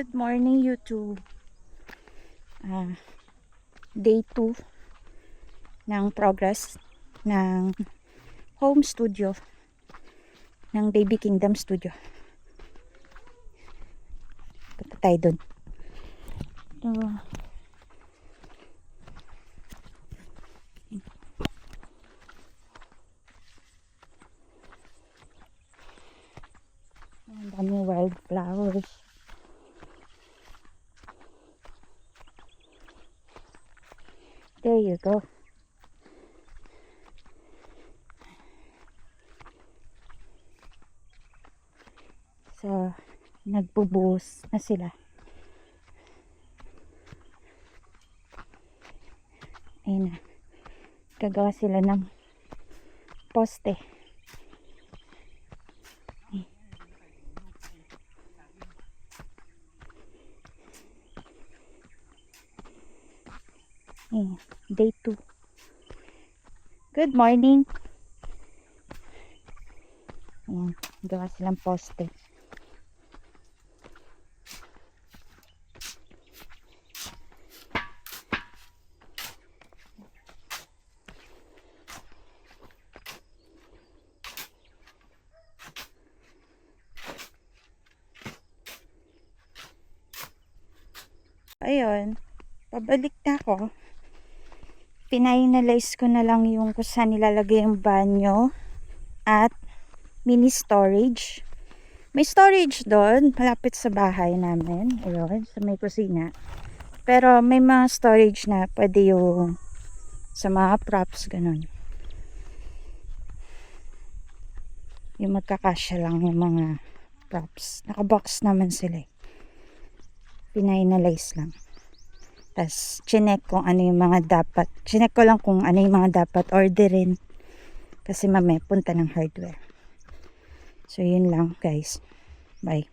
Good morning YouTube. Day 2 ng progress ng home studio ng Baby Kingdom Studio. Punta tayo dun. Ang dami wildflowers. There you go. So, nagbubuhos na sila. Ayun na. Gagawa sila ng poste. Day 2. Good morning. Ayan, gawa silang poste. Ayun, pabalik na ako. Finalize ko na lang yung kung saan nilalagay yung banyo at mini storage. May storage doon malapit sa bahay namin. Ayun, sa may kusina. Pero may mga storage na pwede yung sa mga props, ganun. Yung magkakasya lang yung mga props. Nakabox naman sila. Finalize lang. Tapos, chinek kung ano yung mga dapat. Chinek ko lang kung ano yung mga dapat orderin. Kasi mamaya, punta ng hardware. So, yun lang, guys. Bye.